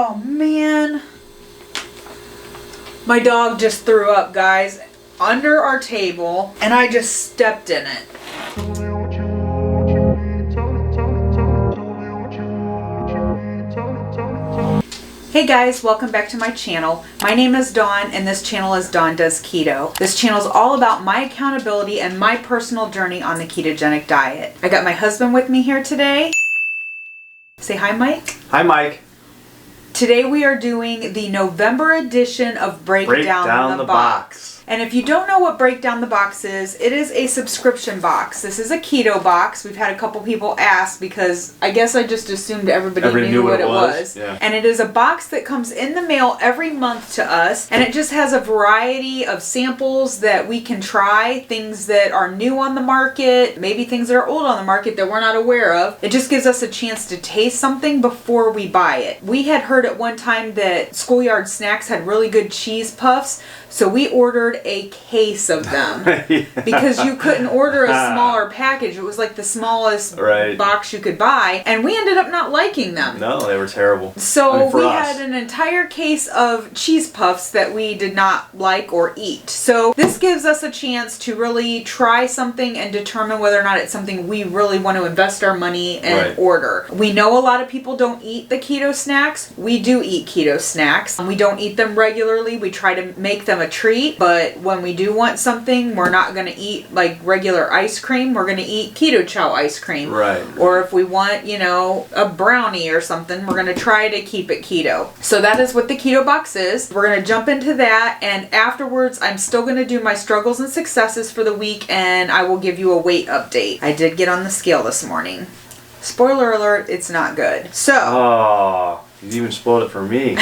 Oh man. My dog just threw up, guys, under our table, and I just stepped in it. Hey guys, welcome back to my channel. My name is Dawn and this channel is Dawn Does Keto. This channel is all about my accountability and my personal journey on the ketogenic diet. I got my husband with me here today. Say hi, Mike. Hi, Mike. Today we are doing the November edition of Break Down the Box. And if you don't know what Break Down the Box is, it is a subscription box. This is a keto box. We've had a couple people ask because I guess I just assumed everybody knew what it was. Yeah. And it is a box that comes in the mail every month to us. And it just has a variety of samples that we can try. Things that are new on the market, maybe things that are old on the market that we're not aware of. It just gives us a chance to taste something before we buy it. We had heard at one time that Schoolyard Snacks had really good cheese puffs. So we ordered a case of them because you couldn't order a smaller package. It was like the smallest box you could buy. And we ended up not liking them. No, they were terrible. So we had an entire case of cheese puffs that we did not like or eat. So this gives us a chance to really try something and determine whether or not it's something we really want to invest our money and order. We know a lot of people don't eat the keto snacks. We do eat keto snacks. We don't eat them regularly. We try to make them a treat, but when we do want something, we're not going to eat like regular ice cream. We're going to eat keto chow ice cream. Right. Or if we want, you know, a brownie or something, we're going to try to keep it keto. So that is what the keto box is. We're going to jump into that, and afterwards I'm still going to do my struggles and successes for the week, and I will give you a weight update. I did get on the scale this morning. Spoiler alert, it's not good. So. Oh, you even spoiled it for me.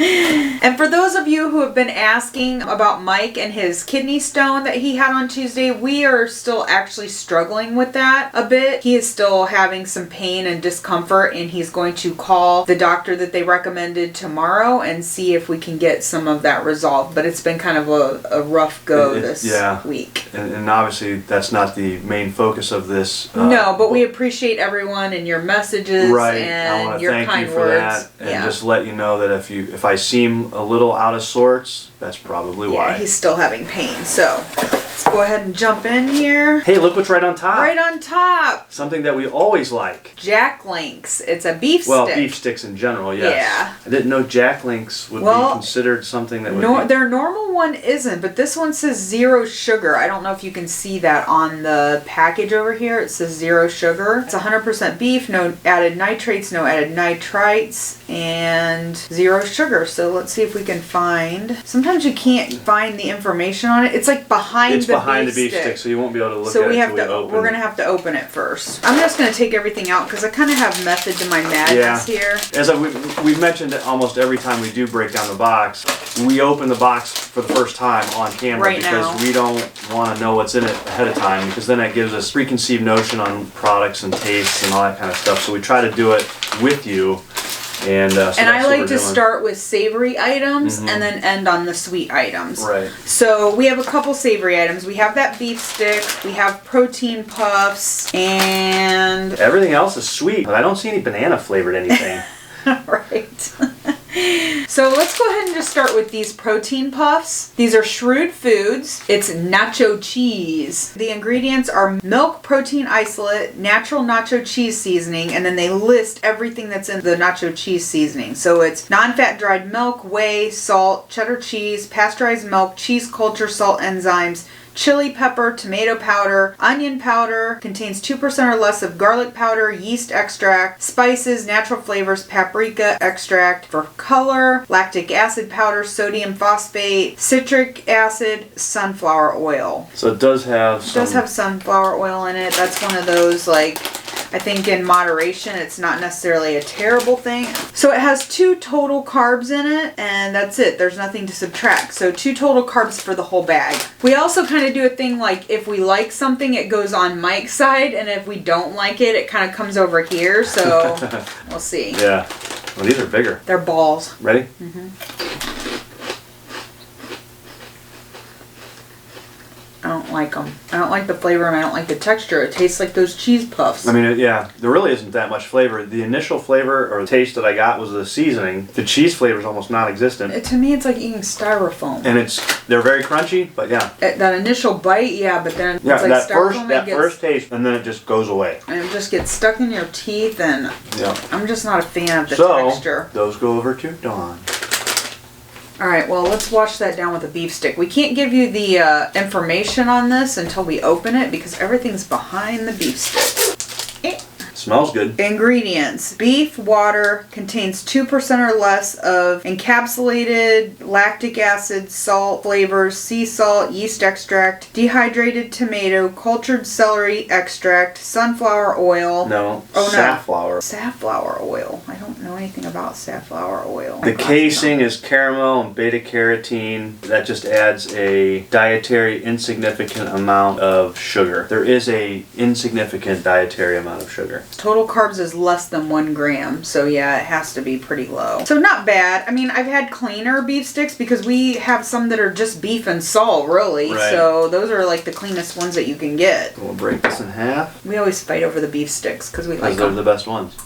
And for those of you who have been asking about Mike and his kidney stone that he had on Tuesday, we are still actually struggling with that a bit. He is still having some pain and discomfort, and he's going to call the doctor that they recommended tomorrow and see if we can get some of that resolved. But it's been kind of a rough go this week. And obviously that's not the main focus of this. No, but we appreciate everyone and your messages and your kind words. And just let you know that if I seem a little out of sorts, that's probably why. Yeah, he's still having pain. So let's go ahead and jump in here. Hey, look what's right on top. Right on top. Something that we always like. Jack Links. It's a beef stick. Well, beef sticks in general, yes. Yeah. I didn't know Jack Links would be considered something that would be... Their normal one isn't, but this one says 0 sugar. I don't know if you can see that on the package over here. It says 0 sugar. It's 100% beef, no added nitrates, no added nitrites, and 0 sugar. So let's see if we can find... Sometimes you can't find the information on it. It's like behind the beef stick, so you won't be able to look so at it we're going to have to open it first. I'm just going to take everything out because I kind of have method to my madness here. As we've mentioned almost every time we do break down the box, we open the box for the first time on camera because we don't want to know what's in it ahead of time, because then that gives us preconceived notion on products and tastes and all that kind of stuff. So we try to do it with you. And I like to start with savory items and then end on the sweet items. Right. So we have a couple savory items. We have that beef stick, we have protein puffs, and... Everything else is sweet, but I don't see any banana flavored anything. Right. So let's go ahead and just start with these protein puffs. These are Shrewd Foods. It's nacho cheese. The ingredients are milk protein isolate, natural nacho cheese seasoning, and then they list everything that's in the nacho cheese seasoning. So it's non-fat dried milk, whey, salt, cheddar cheese, pasteurized milk, cheese culture, salt enzymes, chili pepper, tomato powder, onion powder, contains 2% or less of garlic powder, yeast extract, spices, natural flavors, paprika extract for color, lactic acid powder, sodium phosphate, citric acid, sunflower oil. So it does have sunflower oil in it. That's one of those, like, I think in moderation, it's not necessarily a terrible thing. So it has 2 total carbs in it, and that's it. There's nothing to subtract. So 2 total carbs for the whole bag. We also kind of do a thing like if we like something, it goes on Mike's side, and if we don't like it, it kind of comes over here. So we'll see. Yeah. Well, these are bigger. They're balls. Ready? Oh, don't like them. I don't like the flavor and I don't like the texture. It tastes like those cheese puffs. I mean, yeah, there really isn't that much flavor. The initial flavor or taste that I got was the seasoning. The cheese flavor is almost non-existent. To me, it's like eating styrofoam. And they're very crunchy, but yeah. That initial bite, yeah, but then yeah, it's like that first taste, and then it just goes away. And it just gets stuck in your teeth, and yeah. I'm just not a fan of the texture. Those go over to Dawn. Alright, well, let's wash that down with a beef stick. We can't give you the information on this until we open it because everything's behind the beef stick. Smells good. Ingredients. Beef water contains 2% or less of encapsulated lactic acid, salt, flavors, sea salt, yeast extract, dehydrated tomato, cultured celery extract, sunflower oil. No, safflower. No. Safflower oil. I don't know anything about safflower oil. The casing is caramel and beta carotene. That just adds a dietary insignificant amount of sugar. There is a insignificant dietary amount of sugar. Total carbs is less than 1 gram, so yeah, it has to be pretty low. So not bad. I mean, I've had cleaner beef sticks because we have some that are just beef and salt, really. Right. So those are like the cleanest ones that you can get. We'll break this in half. We always fight over the beef sticks because we like Those are them. the best ones.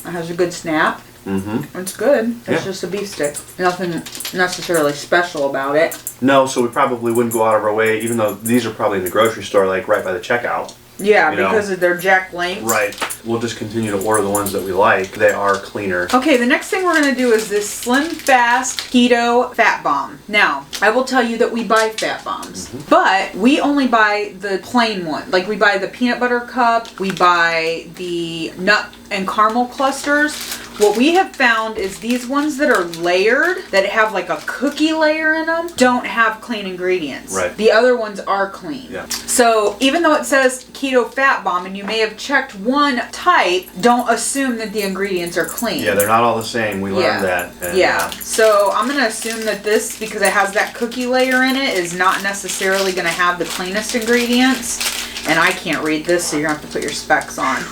It has a good snap. Mm-hmm. It's good. It's Yeah. just a beef stick. Nothing necessarily special about it. No, so we probably wouldn't go out of our way, even though these are probably in the grocery store, like right by the checkout. Yeah, You know. because of their jack lengths. Right. We'll just continue to order the ones that we like. They are cleaner. Okay, the next thing we're going to do is this Slim Fast Keto Fat Bomb. Now, I will tell you that we buy fat bombs, but we only buy the plain one. Like we buy the peanut butter cup, we buy the nut and caramel clusters. What we have found is these ones that are layered, that have like a cookie layer in them, don't have clean ingredients. Right. The other ones are clean. Yeah. So even though it says Keto Fat Bomb and you may have checked one type, don't assume that the ingredients are clean. Yeah, they're not all the same. We learned that. And, Yeah. So I'm going to assume that this, because it has that cookie layer in it, is not necessarily going to have the cleanest ingredients. And I can't read this, so you're going to have to put your specs on.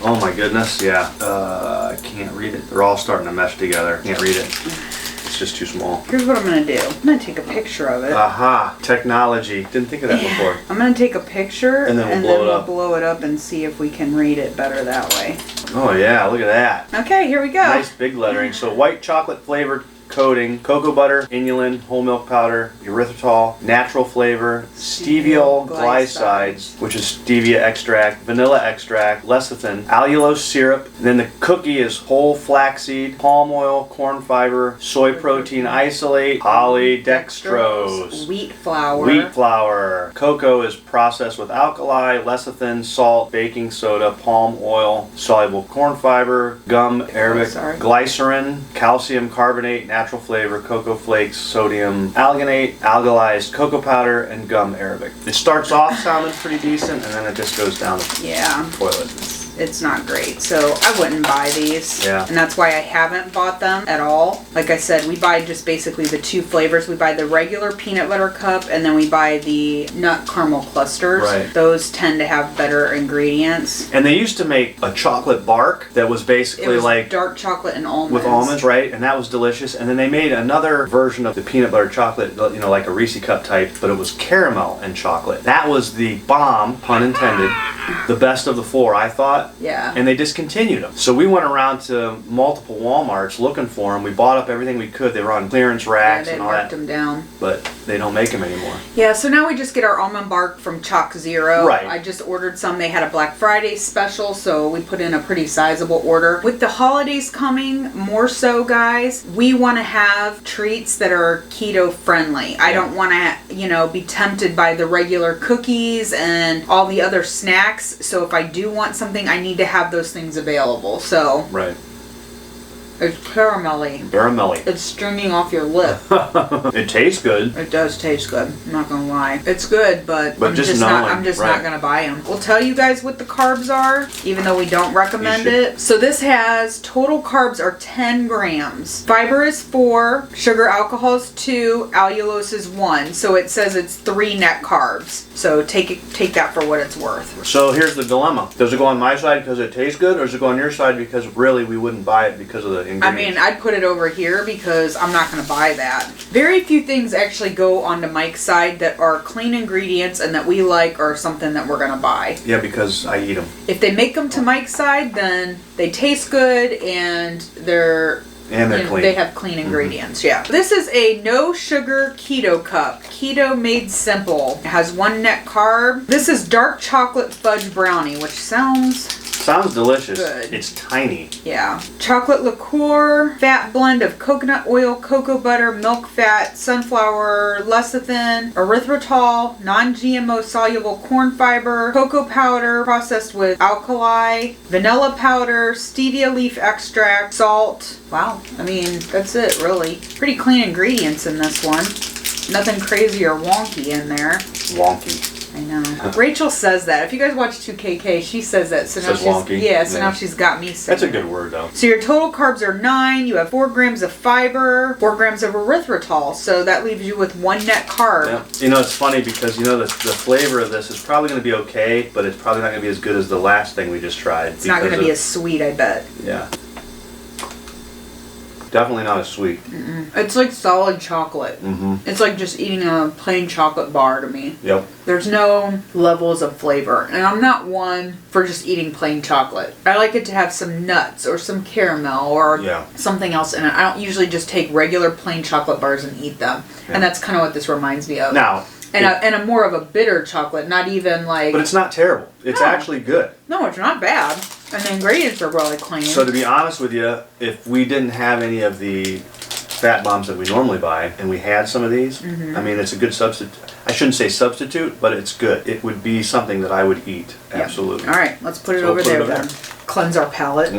Oh my goodness, yeah. I can't read it. They're all starting to mesh together. Can't read it. It's just too small. Here's what I'm going to do. I'm going to take a picture of it. Aha, technology. Didn't think of that before. I'm going to take a picture And then we'll blow it up and see if we can read it better that way. Oh yeah, look at that. Okay, here we go. Nice big lettering. So white chocolate flavored coating, cocoa butter, inulin, whole milk powder, erythritol, natural flavor, steviol glycides, which is stevia extract, vanilla extract, lecithin, allulose syrup. And then the cookie is whole flaxseed, palm oil, corn fiber, soy protein isolate, polydextrose, wheat flour. wheat flour. Cocoa is processed with alkali, lecithin, salt, baking soda, palm oil, soluble corn fiber, gum arabic, glycerin, calcium carbonate, natural flavor, cocoa flakes, sodium alginate, alkalized cocoa powder, and gum arabic. It starts off sounding pretty decent, and then it just goes down the toilet. It's not great, so I wouldn't buy these. Yeah. And that's why I haven't bought them at all. Like I said, we buy just basically the two flavors. We buy the regular peanut butter cup, and then we buy the nut caramel clusters. Right. Those tend to have better ingredients. And they used to make a chocolate bark that was basically like dark chocolate and almonds. with almonds, right? And that was delicious. And then they made another version of the peanut butter chocolate, you know, like a Reese cup type, but it was caramel and chocolate. That was the bomb, pun intended, the best of the four, I thought. Yeah. And they discontinued them. So we went around to multiple Walmarts looking for them. We bought up everything we could. They were on clearance racks and all that. They marked them down. But they don't make them anymore. Yeah, so now we just get our almond bark from Chalk Zero. Right. I just ordered some. They had a Black Friday special, so we put in a pretty sizable order. With the holidays coming, more so, guys, we want to have treats that are keto friendly. I don't want to, you know, be tempted by the regular cookies and all the other snacks. So if I do want something, I need to have those things available. So right. It's caramelly. Caramelly. It's stringing off your lip. It tastes good. It does taste good. I'm not gonna lie. It's good, but I'm just not gonna buy them. We'll tell you guys what the carbs are, even though we don't recommend it. So this has total carbs are 10 grams. Fiber is 4, sugar alcohol is 2, allulose is 1. So it says it's 3 net carbs. So take that for what it's worth. So here's the dilemma. Does it go on my side because it tastes good, or does it go on your side because really we wouldn't buy it because of the ingredients. I mean, I'd put it over here because I'm not going to buy that. Very few things actually go onto Mike's side that are clean ingredients and that we like or something that we're going to buy. Yeah, because I eat them. If they make them to Mike's side, then they taste good and they're clean. They have clean ingredients, yeah. This is a no sugar keto cup. Keto made simple. It has 1 net carb. This is dark chocolate fudge brownie, which sounds delicious. good. It's tiny. Yeah. Chocolate liqueur, fat blend of coconut oil, cocoa butter, milk fat, sunflower lecithin, erythritol, non-GMO soluble corn fiber, cocoa powder processed with alkali, vanilla powder, stevia leaf extract, salt. Wow. I mean, that's it, really. Pretty clean ingredients in this one. Nothing crazy or wonky in there. Wonky. I know. Rachel says that. If you guys watch 2KK, she says that. So now wonky. Yeah, so now she's got me saying That's a good word, though. So your total carbs are 9. You have 4 grams of fiber, 4 grams of erythritol. So that leaves you with 1 net carb. Yeah. You know, it's funny because, you know, the flavor of this is probably going to be okay, but it's probably not going to be as good as the last thing we just tried. It's not going to be as sweet, I bet. Yeah. Definitely not as sweet. It's like solid chocolate. It's like just eating a plain chocolate bar to me. Yep. There's no levels of flavor. And I'm not one for just eating plain chocolate. I like it to have some nuts or some caramel or something else in it. I don't usually just take regular plain chocolate bars and eat them. Yeah. And that's kind of what this reminds me of. Now, and a more of a bitter chocolate, not even like... But it's not terrible. It's actually good. No, it's not bad. And the ingredients are really clean. So to be honest with you, if we didn't have any of the fat bombs that we normally buy, and we had some of these, I mean, it's a good substitute. I shouldn't say substitute, but it's good. It would be something that I would eat. Absolutely. All right, let's put it over there then. Cleanse our palate.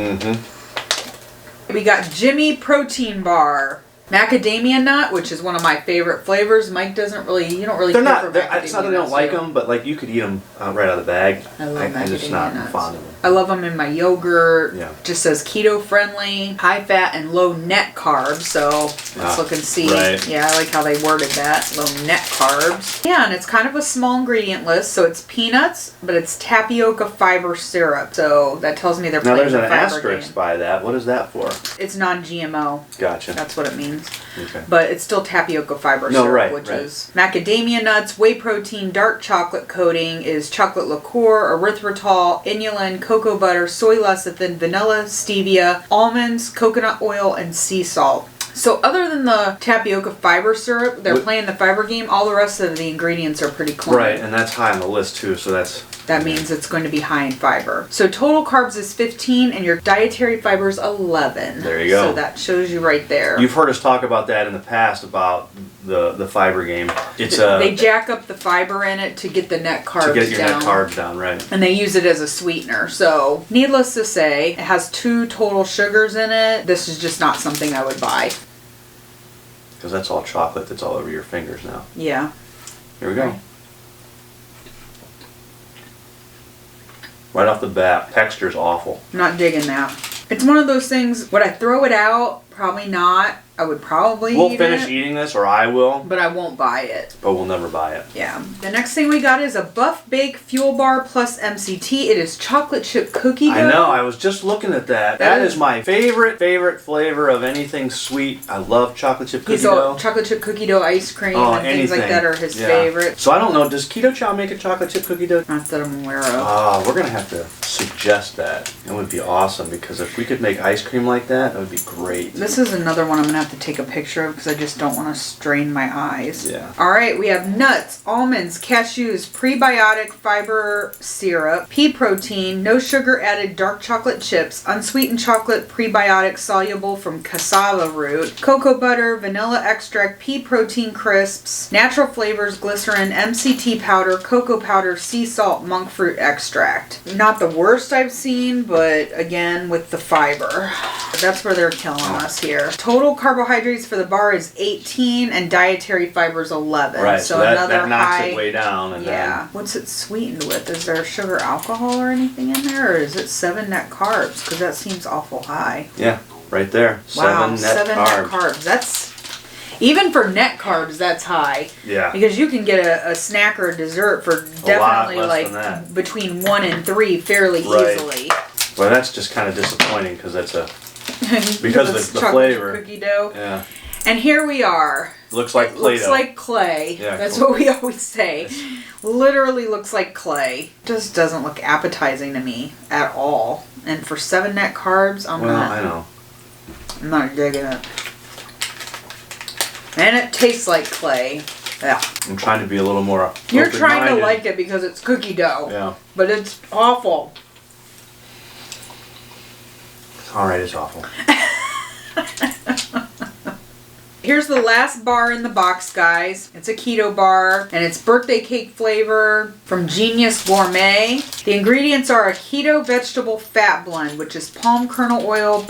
We got Jimmy Protein Bar. Macadamia nut, which is one of my favorite flavors. Mike doesn't really, you don't really care for macadamia It's not that I don't like them, but like you could eat them right out of the bag. I love macadamia I'm just not nuts. fond of them. I love them in my yogurt. Yeah. Just says keto friendly, high fat, and low net carbs. So let's look and see. Right. Yeah, I like how they worded that. Low net carbs. Yeah, and it's kind of a small ingredient list. So it's peanuts, but it's tapioca fiber syrup. So that tells me they're now playing there's an the fiber asterisk game. by that. What is that for? It's non-GMO. Gotcha. That's what it means. Okay. But it's still tapioca fiber syrup, which is macadamia nuts, whey protein, dark chocolate coating is chocolate liqueur, erythritol, inulin, cocoa butter, soy lecithin, vanilla, stevia, almonds, coconut oil, and sea salt. So other than the tapioca fiber syrup, they're playing the fiber game. All the rest of the ingredients are pretty clean. Right, and that's high on the list too, so that means it's going to be high in fiber. So total carbs is 15 and your dietary fiber is 11. There you go. So that shows you right there. You've heard us talk about that in the past about the fiber game. It's they jack up the fiber in it to get the net carbs down. To get your net carbs down, right. And they use it as a sweetener. So needless to say, it has 2 total sugars in it. This is just not something I would buy. Because that's all chocolate that's all over your fingers now. Yeah. Here we go. Right off the bat, texture's awful. I'm not digging that. It's one of those things, would I throw it out? Probably not. I would probably eat it. We'll finish eating this, or I will. But I won't buy it. But we'll never buy it. Yeah. The next thing we got is a Buff Bake Fuel Bar plus MCT. It is chocolate chip cookie dough. I know. I was just looking at that. That is my favorite flavor of anything sweet. I love chocolate chip cookie dough. Chocolate chip cookie dough ice cream and things like that are his favorite. So I don't know. Does Keto Chow make a chocolate chip cookie dough? Not that I'm aware of. Oh, we're going to have to suggest that. It would be awesome because if we could make ice cream like that, that would be great. This is another one I'm going to have to take a picture of because I just don't want to strain my eyes. Yeah. All right, we have nuts, almonds, cashews, prebiotic fiber syrup, pea protein, no sugar added dark chocolate chips, unsweetened chocolate prebiotic soluble from cassava root, cocoa butter, vanilla extract, pea protein crisps, natural flavors, glycerin, MCT powder, cocoa powder, sea salt, monk fruit extract. Not the worst I've seen, but again with the fiber. That's where they're killing us here. Total carbohydrates for the bar is 18 and dietary fiber is 11. Right, so that knocks high, it way down. And yeah. What's it sweetened with? Is there sugar alcohol or anything in there? Or is it 7 net carbs? Because that seems awful high. Yeah, right there. Wow, 7 net carbs. That's... Even for net carbs, that's high. Yeah. Because you can get a snack or a dessert for definitely between 1 and 3 fairly easily. Well, that's just kind of disappointing because that's Because of the flavor. Cookie dough. Yeah. And here we are. Looks like Play-Doh. Looks like clay. Yeah, That's what we always say. Literally looks like clay. Just doesn't look appetizing to me at all. And for 7 net carbs, I'm not digging it. And it tastes like clay. Yeah. I'm trying to be a little more You're trying to like it because it's cookie dough. Yeah. But it's awful. Alright, it's awful. Here's the last bar in the box, guys. It's a keto bar, and it's birthday cake flavor from Genius Gourmet. The ingredients are a keto vegetable fat blend, which is palm kernel oil,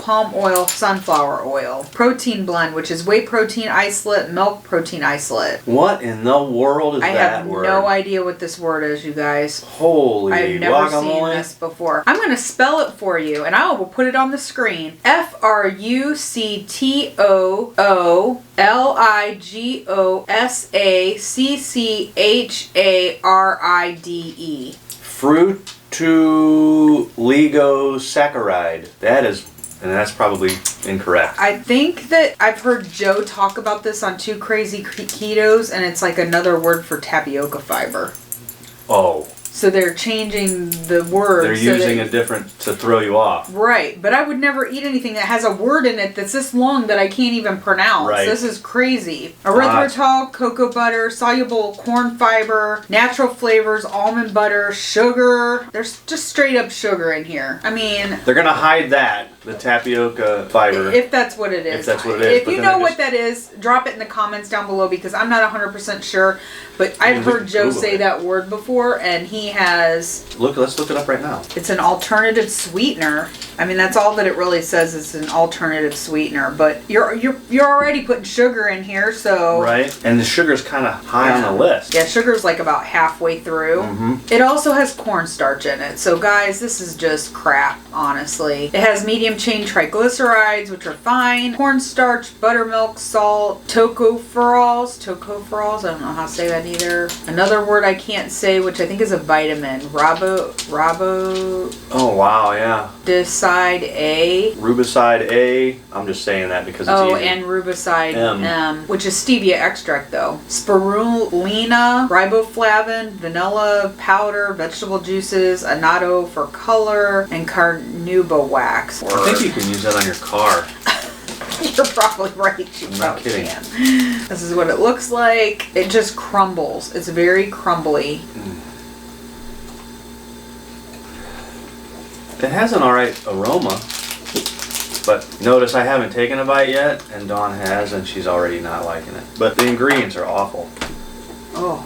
sunflower oil. Protein blend, which is whey protein isolate, milk protein isolate. What in the world is that word? I have no idea what this word is, you guys. Holy I've never seen this before. I'm going to spell it for you, and I will put it on the screen. FRUCTOLIGOSACCHARIDE. Fructuoligosaccharide. That is, and that's probably incorrect. I think that I've heard Joe talk about this on Two Crazy Ketos, and it's like another word for tapioca fiber. Oh. So they're changing the word. They're using a different to throw you off. Right, but I would never eat anything that has a word in it that's this long that I can't even pronounce. Right. This is crazy. Erythritol, cocoa butter, soluble corn fiber, natural flavors, almond butter, sugar. There's just straight up sugar in here. I mean... They're going to hide that, the tapioca fiber. If that's what it is. If that's what it is. If you know what that is, drop it in the comments down below because I'm not 100% sure. But I've heard Joe say that word before, and he has... Let's look it up right now. It's an alternative sweetener. I mean, that's all that it really says is an alternative sweetener. But you're already putting sugar in here, so... Right. And the sugar's kind of high on the list. Yeah, sugar's like about halfway through. Mm-hmm. It also has cornstarch in it. So, guys, this is just crap, honestly. It has medium-chain triglycerides, which are fine. Cornstarch, buttermilk, salt, tocopherols. Tocopherols, I don't know how to say that either. Another word I can't say, which I think is a vitamin. Oh, wow, yeah. Rubicide A. Rubicide A. I'm just saying that because it's easy. And Rubicide M, which is stevia extract, though. Spirulina, riboflavin, vanilla powder, vegetable juices, annatto for color, and carnauba wax. I think you can use that on your car. You're probably right. I'm not kidding. This is what it looks like. It just crumbles. It's very crumbly. It has an alright aroma, but notice I haven't taken a bite yet, and Dawn has, and she's already not liking it. But the ingredients are awful. Oh.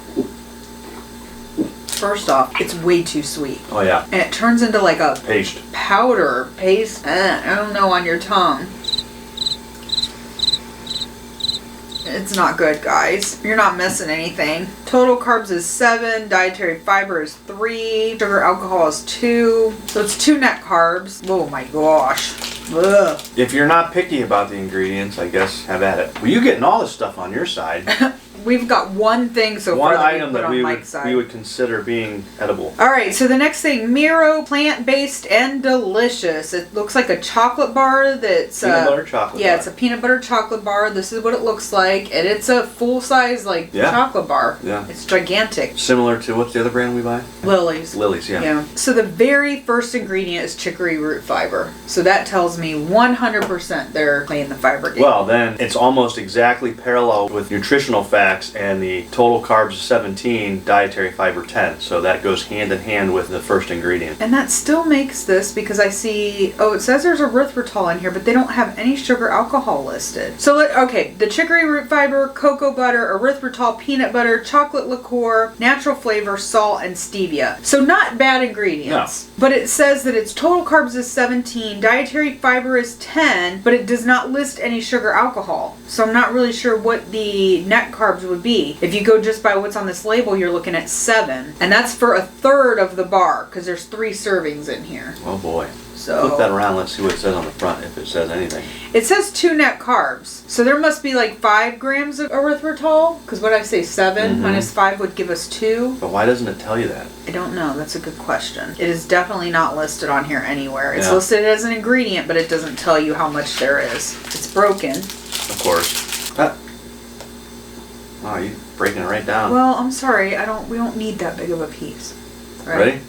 First off, it's way too sweet. Oh yeah. And it turns into like a paste. I don't know, on your tongue. It's not good, guys. You're not missing anything. Total carbs is 7, dietary fiber is 3, sugar alcohol is 2. So it's 2 net carbs. Oh my gosh. Ugh. If you're not picky about the ingredients, I guess have at it. Well, you're getting all this stuff on your side. We've got one thing so far. One item that we would consider being edible. Alright, so the next thing, Miro, plant-based and delicious. It looks like a chocolate bar that's... Peanut butter chocolate bar. Yeah, it's a peanut butter chocolate bar. This is what it looks like. And it's a full-size, chocolate bar. Yeah. It's gigantic. Similar to, what's the other brand we buy? Lily's. Lily's, yeah. So the very first ingredient is chicory root fiber. So that tells me 100% they're playing the fiber game. Well, then it's almost exactly parallel with nutritional facts and the total carbs 17, dietary fiber 10. So that goes hand in hand with the first ingredient. And that still makes this, because I see, it says there's erythritol in here, but they don't have any sugar alcohol listed. So, okay, the chicory root fiber, cocoa butter, erythritol, peanut butter, chocolate liqueur, natural flavor, salt, and stevia. So not bad ingredients. No. But it says that its total carbs is 17, dietary fiber is 10, but it does not list any sugar alcohol. So I'm not really sure what the net carbs carbs would be. If you go just by what's on this label, you're looking at 7. And that's for a third of the bar, because there's 3 servings in here. Oh boy. So flip that around, let's see what it says on the front, if it says anything. It says 2 net carbs. So there must be like 5 grams of erythritol, because what I say 7 minus 5 would give us 2. But why doesn't it tell you that? I don't know. That's a good question. It is definitely not listed on here anywhere. It's listed as an ingredient, but it doesn't tell you how much there is. It's broken. Of course. Wow, you're breaking it right down. Well, I'm sorry. We don't need that big of a piece. Right? Ready?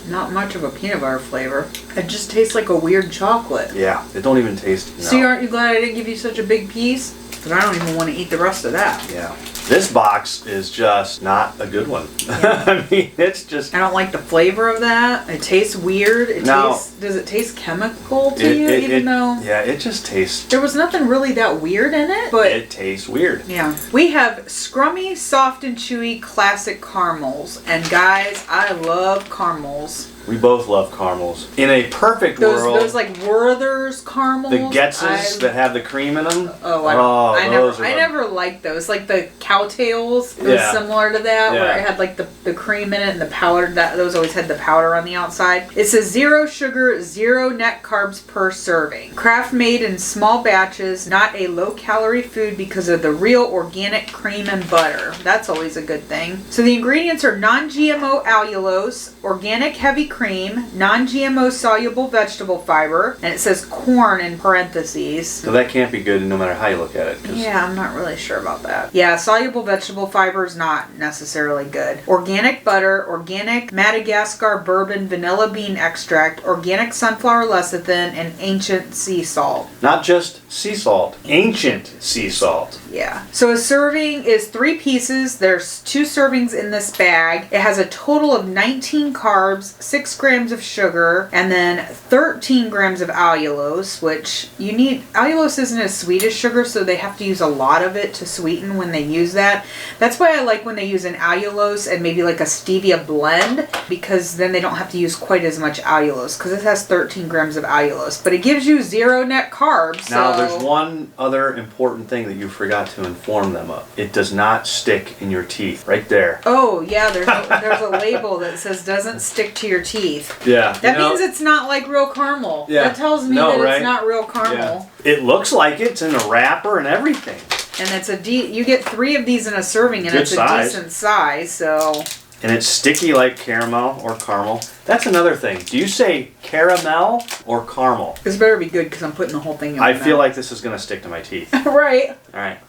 Not much of a peanut butter flavor. It just tastes like a weird chocolate. Yeah, it don't even taste. No. See, aren't you glad I didn't give you such a big piece? Because I don't even want to eat the rest of that. Yeah. This box is just not a good one. Yeah. I mean, it's just... I don't like the flavor of that. It tastes weird. Does it taste chemical to you, even though... Yeah, it just tastes... There was nothing really that weird in it, but... It tastes weird. Yeah. We have Scrummy Soft and Chewy Classic Caramels. And guys, I love caramels. We both love caramels. In a perfect world... Those like Werther's caramels. The Getzes that have the cream in them. I never liked those. Like the Cowtails. It was similar to that, where it had like the cream in it and the powder. Those always had the powder on the outside. It says 0 sugar, 0 net carbs per serving. Craft made in small batches, not a low calorie food because of the real organic cream and butter. That's always a good thing. So the ingredients are non-GMO allulose, organic heavy cream, non-GMO soluble vegetable fiber, and it says corn in parentheses. So that can't be good no matter how you look at it. Yeah, I'm not really sure about that. Yeah, soluble vegetable fiber is not necessarily good. Organic butter, organic Madagascar bourbon vanilla bean extract, organic sunflower lecithin, and ancient sea salt. Not just sea salt, ancient sea salt. Yeah. So a serving is 3 pieces. There's 2 servings in this bag. It has a total of 19 carbs, 6 grams of sugar, and then 13 grams of allulose, which you need. Allulose isn't as sweet as sugar, so they have to use a lot of it to sweeten when they use that. That's why I like when they use an allulose and maybe like a stevia blend, because then they don't have to use quite as much allulose, because it has 13 grams of allulose, but it gives you 0 net carbs. Now, there's one other important thing that you forgot to inform them of. It does not stick in your teeth. Right there. Oh, yeah, there's a label that says doesn't stick to your teeth. Yeah. That means it's not like real caramel. Yeah. That tells me that it's not real caramel. Yeah. It looks like it's in a wrapper and everything. And you get 3 of these in a serving, and it's a decent size, so... And it's sticky like caramel or caramel. That's another thing. Do you say caramel or caramel? This better be good, because I'm putting the whole thing in my mouth. I feel like this is going to stick to my teeth. Right. All right.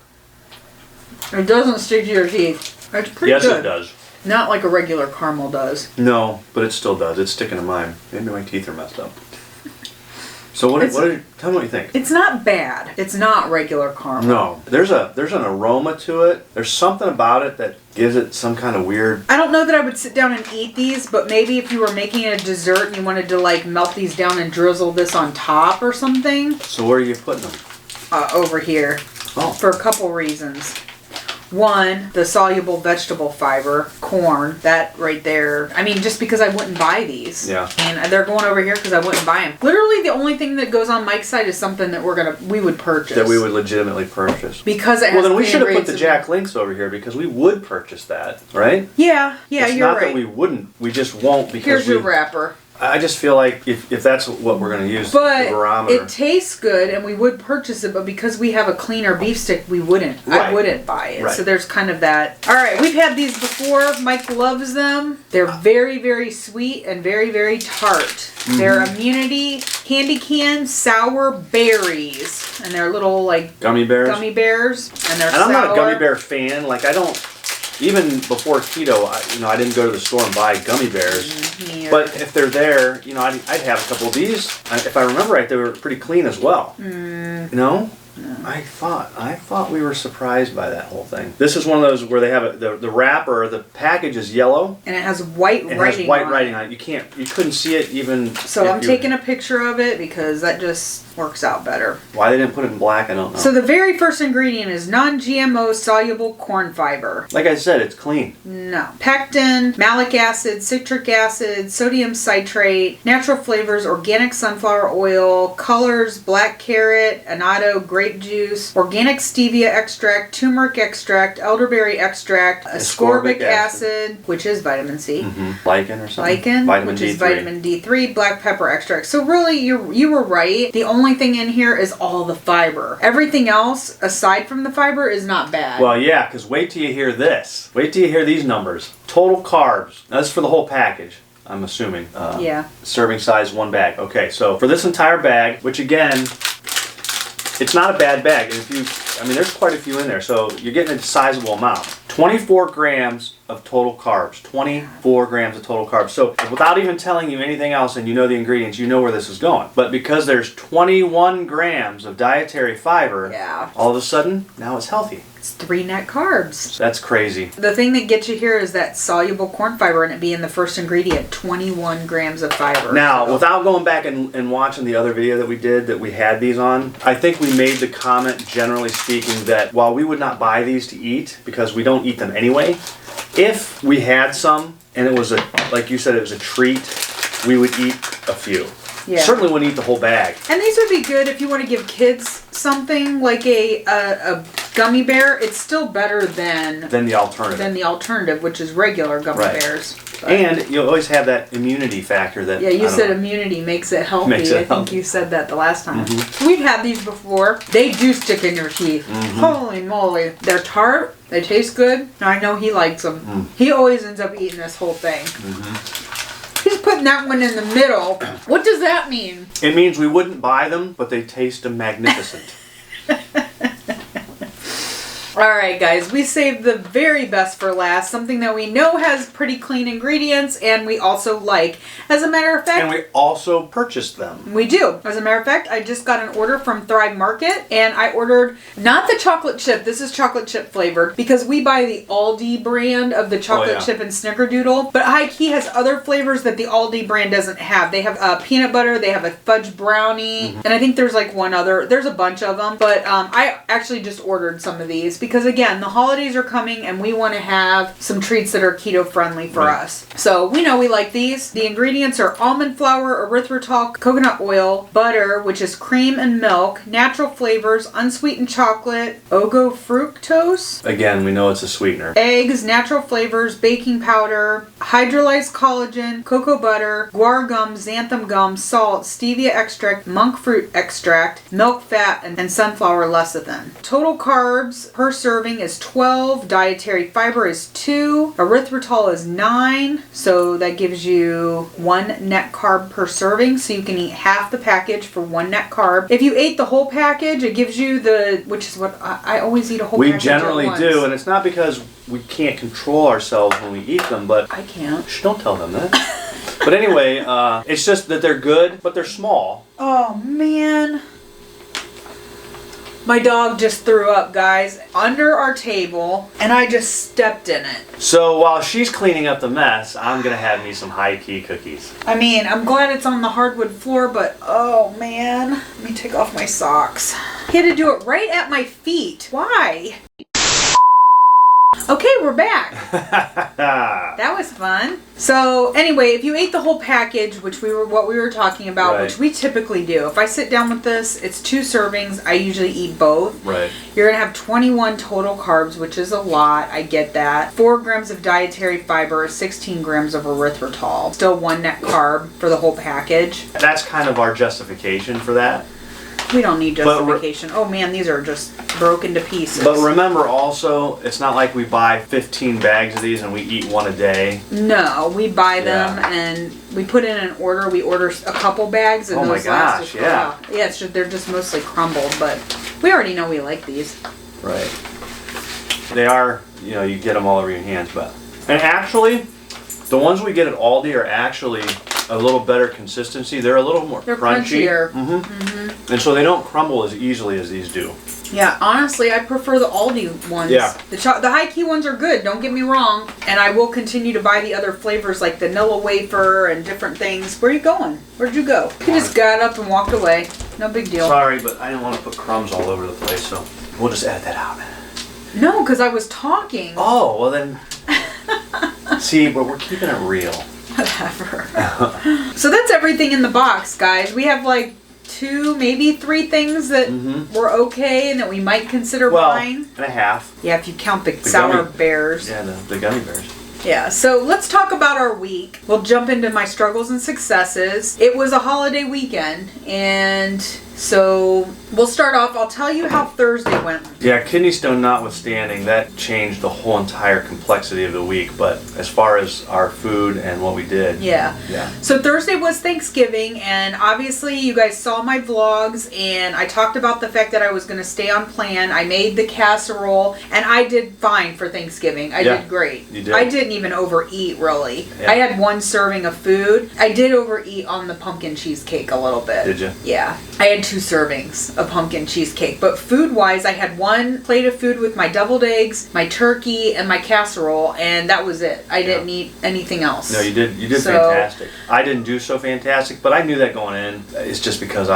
It doesn't stick to your teeth. It's pretty good. Yes, it does. Not like a regular caramel does. No, but it still does. It's sticking to mine. Maybe my teeth are messed up. So tell me what you think. It's not bad. It's not regular caramel. No, there's an aroma to it. There's something about it that gives it some kind of weird... I don't know that I would sit down and eat these, but maybe if you were making a dessert and you wanted to like melt these down and drizzle this on top or something. So where are you putting them? Over here. Oh. For a couple reasons. One, the soluble vegetable fiber, corn, that right there. I mean, just because I wouldn't buy these. Yeah. And they're going over here because I wouldn't buy them. Literally, the only thing that goes on Mike's side is something that we would purchase. That we would legitimately purchase. Because it has... Well, then we should have put the Jack Links over here, because we would purchase that, right? Yeah, you're right. It's not that we wouldn't. We just won't, because here's your wrapper. I just feel like if that's what we're going to use, but the barometer. It tastes good, and we would purchase it, but because we have a cleaner beef stick, we wouldn't. Right. I wouldn't buy it. Right. So there's kind of that. All right, we've had these before. Mike loves them. They're very, very sweet and very, very tart. Mm-hmm. They're Immunity Candy Can Sour Berries, and they're little like gummy bears, and they're sour. I'm not a gummy bear fan. Like, I don't. Even before keto, I didn't go to the store and buy gummy bears. But if they're there, I'd have a couple of these. If I remember right, they were pretty clean as well. You know? No. I thought we were surprised by that whole thing. This is one of those where they have the wrapper, the package is yellow. And it has white writing on it. It has white writing on it. You couldn't see it even. So I'm taking a picture of it because that just works out better. Why they didn't put it in black, I don't know. So the very first ingredient is non-GMO soluble corn fiber. Like I said, it's clean. No. Pectin, malic acid, citric acid, sodium citrate, natural flavors, organic sunflower oil, colors, black carrot, annatto, grape juice, organic stevia extract, turmeric extract, elderberry extract, ascorbic acid, which is vitamin C. Lichen or something? Lichen, which is vitamin D3, black pepper extract. So really, you were right. The only thing in here is all the fiber. Everything else, aside from the fiber, is not bad. Well, yeah, because wait till you hear this. Wait till you hear these numbers. Total carbs. That's for the whole package, I'm assuming. Yeah. Serving size, 1 bag. Okay, so for this entire bag, which again, it's not a bad bag. There's quite a few in there, so you're getting a sizable amount. 24 grams of total carbs. 24 grams of total carbs. So without even telling you anything else and you know the ingredients, you know where this is going. But because there's 21 grams of dietary fiber, all of a sudden, now it's healthy. It's 3 net carbs. That's crazy. The thing that gets you here is that soluble corn fiber and it being the first ingredient, 21 grams of fiber. Now, without going back and watching the other video that we did that we had these on, I think we made the comment, generally speaking, that while we would not buy these to eat because we don't eat them anyway, if we had some and it was like you said, it was a treat, we would eat a few. Yeah. Certainly wouldn't eat the whole bag. And these would be good if you want to give kids something like a gummy bear. It's still better than the alternative. Than the alternative, which is regular gummy bears. But and you always have that immunity factor that. Yeah, you said immunity makes it healthy. I think you said that the last time. We've had these before. They do stick in your teeth. Holy moly. They're tart. They taste good. I know he likes them. He always ends up eating this whole thing. He's putting that one in the middle. What does that mean? It means we wouldn't buy them, but they taste magnificent. Alright guys, we saved the very best for last. Something that we know has pretty clean ingredients and we also like. As a matter of fact... And we also purchased them. We do. As a matter of fact, I just got an order from Thrive Market and I ordered not the chocolate chip. This is chocolate chip flavored because we buy the Aldi brand of the chocolate chip and snickerdoodle. But he has other flavors that the Aldi brand doesn't have. They have peanut butter, they have a fudge brownie, and I think there's like one other. There's a bunch of them. But I actually just ordered some of these because again, the holidays are coming and we want to have some treats that are keto friendly for us. So we know we like these. The ingredients are almond flour, erythritol, coconut oil, butter, which is cream and milk, natural flavors, unsweetened chocolate, fructose. Again, we know it's a sweetener. Eggs, natural flavors, baking powder, hydrolyzed collagen, cocoa butter, guar gum, xanthan gum, salt, stevia extract, monk fruit extract, milk fat, and sunflower lecithin. Total carbs per serving is 12, dietary fiber is 2, erythritol is 9, so that gives you 1 net carb per serving, so you can eat half the package for 1 net carb. If you ate the whole package, it gives you which is what I always eat a whole package We generally do, and it's not because we can't control ourselves when we eat them, but... I can't. Shh, don't tell them that. But anyway, it's just that they're good, but they're small. Oh, man. My dog just threw up, guys, under our table, and I just stepped in it. So while she's cleaning up the mess, I'm going to have me some high-key cookies. I mean, I'm glad it's on the hardwood floor, but oh, man. Let me take off my socks. He had to do it right at my feet. Why? Okay, we're back. That was fun. So anyway, if you ate the whole package, what we were talking about, which we typically do. If I sit down with this, it's 2 servings. I usually eat both. Right. You're going to have 21 total carbs, which is a lot. I get that. 4 grams of dietary fiber, 16 grams of erythritol. Still 1 net carb for the whole package. That's kind of our justification for that. We don't need justification. Oh man, these are just broken to pieces. But remember also, it's not like we buy 15 bags of these and we eat 1 a day. No, we buy them and we put in an order. We order a couple bags and those last us. Yeah, it's just, they're just mostly crumbled, but we already know we like these. Right. They are, you get them all over your hands, but... And actually, the ones we get at Aldi are actually a little better consistency. They're a little more crunchy. Crunchier. And so they don't crumble as easily as these do. Yeah, honestly, I prefer the Aldi ones. Yeah. The high key ones are good, don't get me wrong. And I will continue to buy the other flavors like the vanilla wafer and different things. Where are you going? Where'd you go? You just got up and walked away. No big deal. Sorry, but I didn't want to put crumbs all over the place, so we'll just edit that out. No, because I was talking. Oh, well then. See, but we're keeping it real. Whatever. So that's everything in the box, guys. We have like 2, maybe 3 things that were okay and that we might consider buying. And a half. Yeah, if you count the sour bears. Yeah, the gummy bears. Yeah, so let's talk about our week. We'll jump into my struggles and successes. It was a holiday weekend, and so we'll start off. I'll tell you how Thursday went. Yeah, kidney stone notwithstanding, that changed the whole entire complexity of the week. But as far as our food and what we did. Yeah. So Thursday was Thanksgiving, and obviously you guys saw my vlogs, and I talked about the fact that I was going to stay on plan. I made the casserole, and I did fine for Thanksgiving. I did great. You did. I didn't even overeat, really. Yeah. I had 1 serving of food. I did overeat on the pumpkin cheesecake a little bit. Did you? Yeah. I had 2 servings of pumpkin cheesecake, but food-wise, I had 1 plate of food with my deviled eggs, my turkey, and my casserole, and that was it. I didn't eat anything else. No, you did fantastic. I didn't do so fantastic, but I knew that going in. It's just because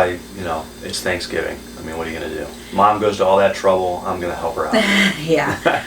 it's Thanksgiving. I mean, what are you going to do? Mom goes to all that trouble. I'm going to help her out. Yeah.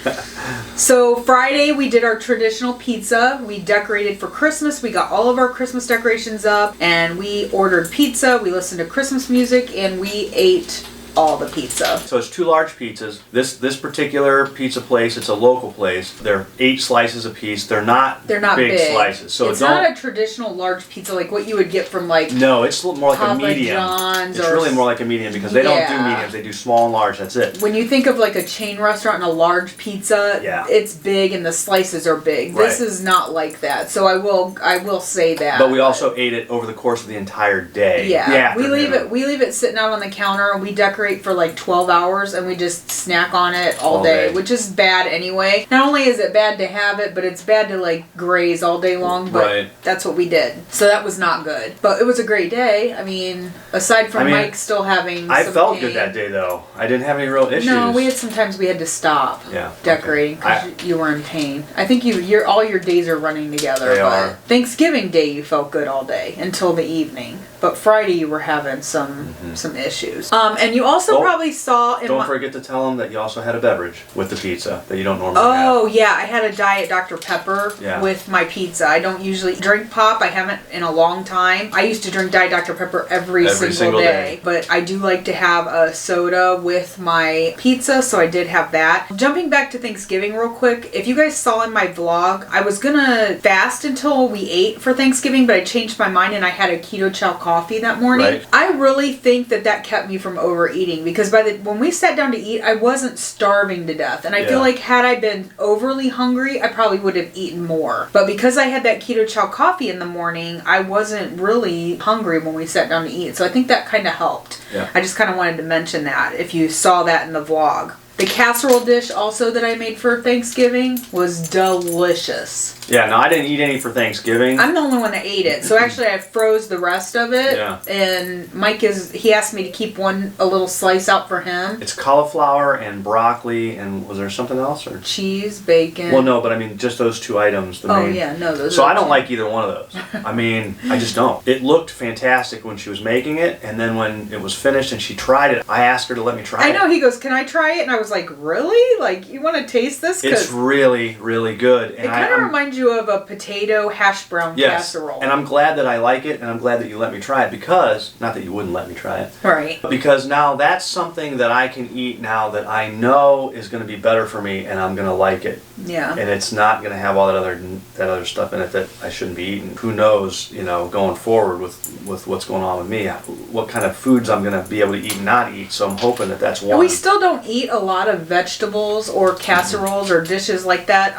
So Friday, we did our traditional pizza. We decorated for Christmas. We got all of our Christmas decorations up, and we ordered pizza. We listened to Christmas music, and we ate all the pizza. So it's 2 large pizzas. This particular pizza place, it's a local place. They're 8 slices a piece. They're not big slices. So it's not a traditional large pizza like what you would get from like. No, it's more like a medium. John's it's really more like a medium because they don't do mediums. They do small and large. That's it. When you think of like a chain restaurant and a large pizza, it's big and the slices are big. This is not like that. So I will say that. But we also ate it over the course of the entire day. Yeah. We leave it sitting out on the counter, and we decorate for like 12 hours, and we just snack on it all day, which is bad anyway. Not only is it bad to have it, but it's bad to like graze all day long, but that's what we did. So that was not good. But it was a great day. I mean, aside from Mike still having I some felt pain. Good that day though. I didn't have any real issues. No, sometimes we had to stop decorating because you were in pain. I think all your days are running together. They are. Thanksgiving Day you felt good all day until the evening. But Friday you were having some issues. And you also probably saw don't forget to tell them that you also had a beverage with the pizza that you don't normally have. Oh yeah, I had a Diet Dr. Pepper with my pizza. I don't usually drink pop. I haven't in a long time. I used to drink Diet Dr. Pepper every single day. But I do like to have a soda with my pizza, so I did have that. Jumping back to Thanksgiving real quick, if you guys saw in my vlog, I was gonna fast until we ate for Thanksgiving, but I changed my mind and I had a keto chow coffee that morning. Right. I really think that kept me from overeating because when we sat down to eat, I wasn't starving to death. And I feel like had I been overly hungry, I probably would have eaten more. But because I had that keto chow coffee in the morning, I wasn't really hungry when we sat down to eat. So I think that kind of helped. Yeah. I just kind of wanted to mention that if you saw that in the vlog. The casserole dish also that I made for Thanksgiving was delicious. Yeah, no, I didn't eat any for Thanksgiving. I'm the only one that ate it. So actually I froze the rest of it. Yeah. And Mike he asked me to keep a little slice out for him. It's cauliflower and broccoli and was there something else? Or cheese, bacon. Well, no, but I mean just those 2 items. Those So I don't like either one of those. I mean, I just don't. It looked fantastic when she was making it, and then when it was finished and she tried it, I asked her to let me try it. I know, he goes, "Can I try it?" And I was like, "Really? Like, you want to taste this?" It's really, really good. And it kind of reminds you of a potato hash brown casserole. And I'm glad that I like it, and I'm glad that you let me try it because, not that you wouldn't let me try it. Right. Because now that's something that I can eat now that I know is going to be better for me, and I'm going to like it. Yeah. And it's not going to have all that other stuff in it that I shouldn't be eating. Who knows, going forward with what's going on with me, what kind of foods I'm going to be able to eat and not eat. So I'm hoping that that's one. And we still don't eat a lot lot of vegetables or casseroles or dishes like that.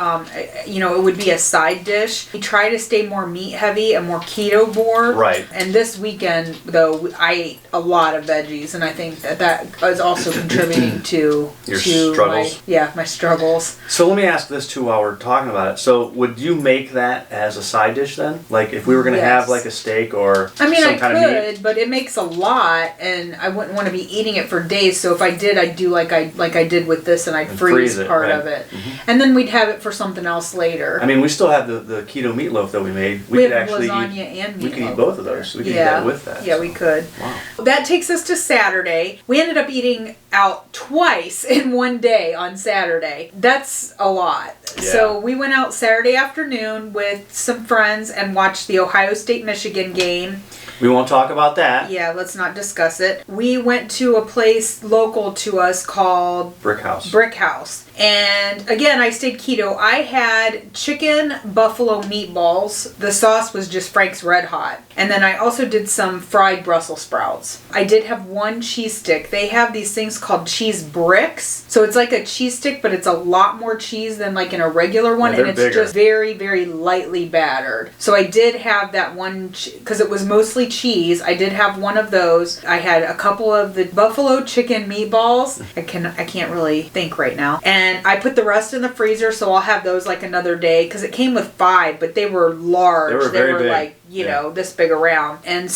It would be a side dish. We try to stay more meat heavy and more keto-bore. Right. And this weekend, though, I ate a lot of veggies, and I think that is also contributing to your struggles. My struggles. So let me ask this too while we're talking about it. So would you make that as a side dish then? Like if we were going to have like a steak or some kind of meat? But it makes a lot, and I wouldn't want to be eating it for days. So if I did, I'd do like I did with this, and I'd freeze part of it, and then we'd have it for something else later. I mean, we still have the keto meatloaf that we made. We could have lasagna and meatloaf. We could eat both of those. We could eat that with that. Yeah, we could. Wow. That takes us to Saturday. We ended up eating out twice in one day on Saturday. That's a lot. Yeah. So we went out Saturday afternoon with some friends and watched the Ohio State-Michigan game. We won't talk about that. Yeah, let's not discuss it. We went to a place local to us called Brick House. And again, I stayed keto. I had chicken buffalo meatballs. The sauce was just Frank's Red Hot. And then I also did some fried Brussels sprouts. I did have one cheese stick. They have these things called cheese bricks. So it's like a cheese stick, but it's a lot more cheese than like in a regular one. And it's bigger. Just very, very lightly battered. So I did have that one, because it was mostly cheese. I did have one of those. I had a couple of the buffalo chicken meatballs. I can't really think right now. And I put the rest in the freezer, so I'll have those like another day, because it came with 5, but they were large. They were very big. Like, this big around. And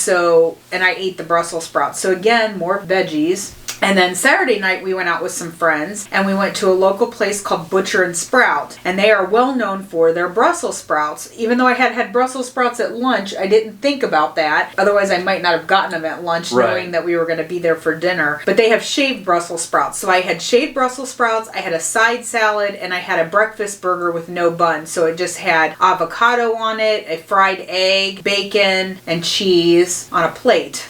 I ate the Brussels sprouts. So again, more veggies. And then Saturday night we went out with some friends and we went to a local place called Butcher and Sprout. And they are well known for their Brussels sprouts. Even though I had Brussels sprouts at lunch, I didn't think about that. Otherwise I might not have gotten them at lunch knowing that we were going to be there for dinner. But they have shaved Brussels sprouts. So I had shaved Brussels sprouts, I had a side salad, and I had a breakfast burger with no bun. So it just had avocado on it, a fried egg, bacon, and cheese on a plate.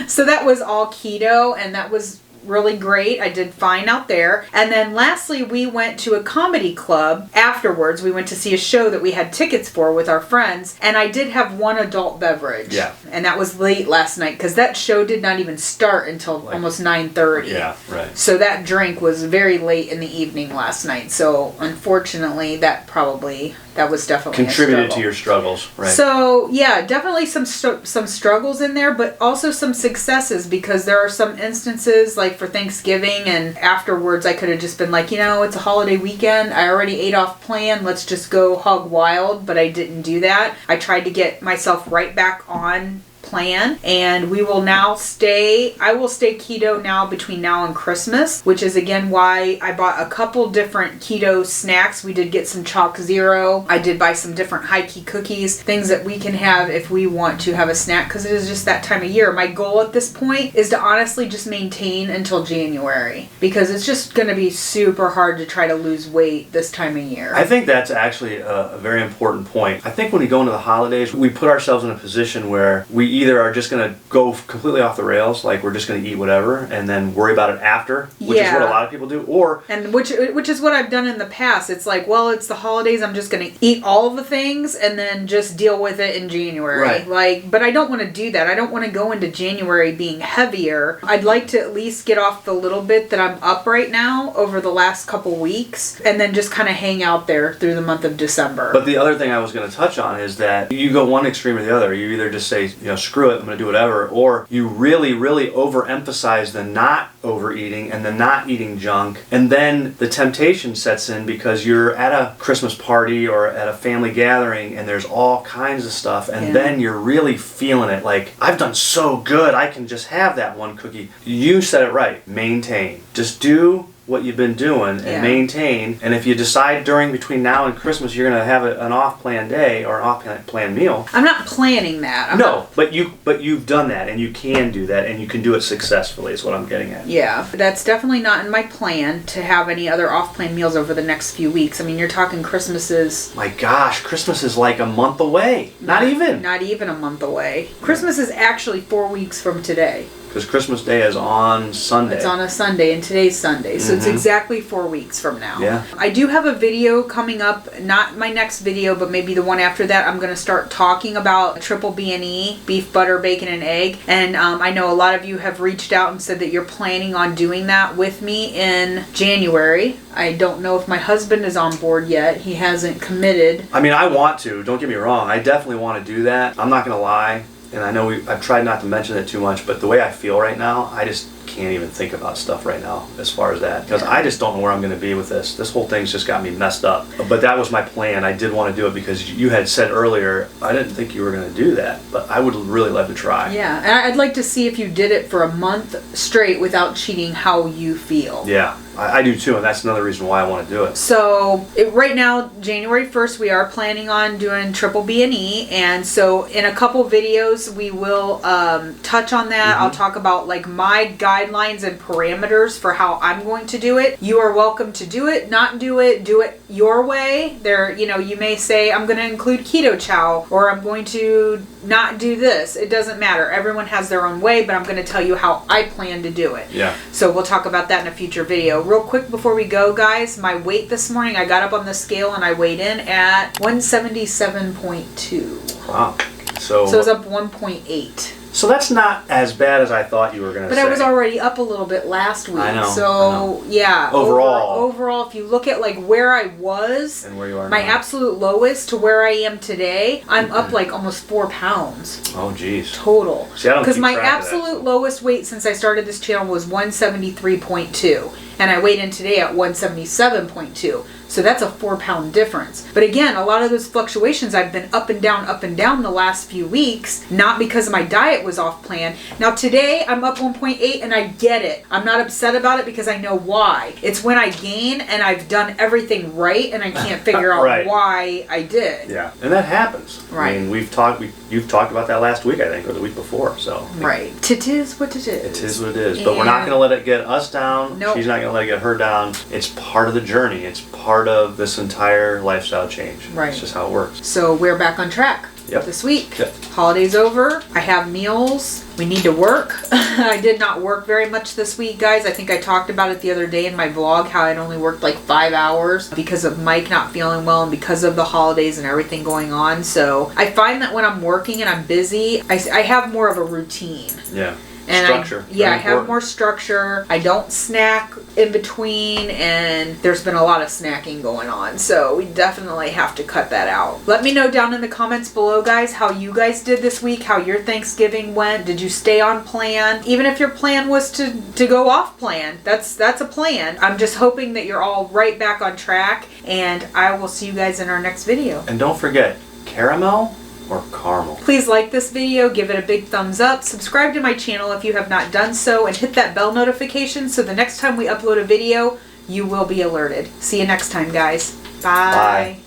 So that was all keto, and that was really great. I did fine out there. And then lastly, we went to a comedy club afterwards. We went to see a show that we had tickets for with our friends, and I did have one adult beverage. Yeah. And that was late last night because that show did not even start until almost 9:30. Yeah, right. So that drink was very late in the evening last night. So unfortunately, that was definitely contributed to your struggles, right? So yeah, definitely some struggles in there, but also some successes, because there are some instances like for Thanksgiving and afterwards I could have just been like, it's a holiday weekend. I already ate off plan. Let's just go hog wild, but I didn't do that. I tried to get myself right back on plan, and I will stay keto now between now and Christmas, which is again why I bought a couple different keto snacks. We did get some Chalk Zero. I did buy some different high key cookies, things that we can have if we want to have a snack, because it is just that time of year. My goal at this point is to honestly just maintain until January, because it's just going to be super hard to try to lose weight this time of year. I think that's actually a very important point. I think when we go into the holidays, we put ourselves in a position where we either are just going to go completely off the rails, like we're just going to eat whatever and then worry about it after, which is what a lot of people do, which is what I've done in the past. It's like, well, it's the holidays, I'm just going to eat all of the things and then just deal with it in January. Right. But I don't want to do that. I don't want to go into January being heavier. I'd like to at least get off the little bit that I'm up right now over the last couple weeks, and then just kind of hang out there through the month of December. But the other thing I was going to touch on is that you go one extreme or the other. You either just say, screw it, I'm going to do whatever, or you really, really overemphasize the not overeating and the not eating junk, and then the temptation sets in because you're at a Christmas party or at a family gathering and there's all kinds of stuff, and then you're really feeling it, like, I've done so good, I can just have that one cookie. You said it right. Maintain. Just do what you've been doing and maintain. And if you decide between now and Christmas you're going to have an off-plan day or an off-plan meal, I'm not planning that. But you've done that, and you can do that, and you can do it successfully is what I'm getting at. Yeah, that's definitely not in my plan to have any other off-plan meals over the next few weeks. I mean, you're talking Christmas is... My gosh, Christmas is like a month away. Not even a month away. Christmas is actually 4 weeks from today. because Christmas Day is on Sunday. It's on a Sunday, and today's Sunday, so it's exactly 4 weeks from now. Yeah. I do have a video coming up, not my next video, but maybe the one after that. I'm going to start talking about triple B&E, beef, butter, bacon, and egg. And I know a lot of you have reached out and said that you're planning on doing that with me in January. I don't know if my husband is on board yet. He hasn't committed. I mean, I want to. Don't get me wrong. I definitely want to do that. I'm not going to lie. And I know I've tried not to mention it too much, but the way I feel right now, I just can't even think about stuff right now as far as that. Because I just don't know where I'm going to be with this. This whole thing's just got me messed up. But that was my plan. I did want to do it because you had said earlier, I didn't think you were going to do that. But I would really love to try. Yeah, and I'd like to see if you did it for a month straight without cheating how you feel. Yeah. I do too, and that's another reason why I want to do it. So right now, January 1st, we are planning on doing triple B&E, and so in a couple videos we will touch on that. I'll talk about like my guidelines and parameters for how I'm going to do it. You are welcome to do it, not do it your way. You may say I'm going to include keto chow, or I'm going to not do this. It doesn't matter. Everyone has their own way, but I'm going to tell you how I plan to do it. Yeah. So we'll talk about that in a future video. Real quick before we go, guys, my weight this morning, I got up on the scale and I weighed in at 177.2. Wow. So it was up 1.8. So that's not as bad as I thought you were going to say. But I was already up a little bit last week. I know. So, yeah. Overall, if you look at like where I was, and where you are my now. absolute lowest to where I am today, I'm up like almost 4 pounds. Oh, geez. Total. See, I don't Because keep my track of that. absolute lowest weight since I started this channel was 173.2. And I weighed in today at 177.2. So that's a 4-pound difference. But again, a lot of those fluctuations, I've been up and down the last few weeks, not because my diet was off plan. Now today, I'm up 1.8 and I get it. I'm not upset about it because I know why. It's when I gain and I've done everything right and I can't figure out Right. why I did. Yeah, and that happens. Right. I mean, you've talked about that last week, I think, or the week before. So Right. It is what it is. It is what it is. But we're not going to let it get us down. Nope. She's not going to let it get her down. It's part of the journey. It's part of this entire lifestyle change. Right. It's just how it works. So we're back on track. Yep. This week. Yep. Holiday's over. I have meals. We need to work. I did not work very much this week, guys. I think I talked about it the other day in my vlog, how I'd only worked like 5 hours because of Mike not feeling well and because of the holidays and everything going on. So I find that when I'm working and I'm busy, I have more of a routine. Yeah. And structure. I have more structure. I don't snack in between, and there's been a lot of snacking going on. So we definitely have to cut that out. Let me know down in the comments below, guys, how you guys did this week, how your Thanksgiving went. Did you stay on plan? Even if your plan was to go off plan, that's a plan. I'm just hoping that you're all right back on track, and I will see you guys in our next video. And don't forget, caramel or caramel. Please like this video, give it a big thumbs up, subscribe to my channel if you have not done so, and hit that bell notification so the next time we upload a video, you will be alerted. See you next time, guys. Bye. Bye.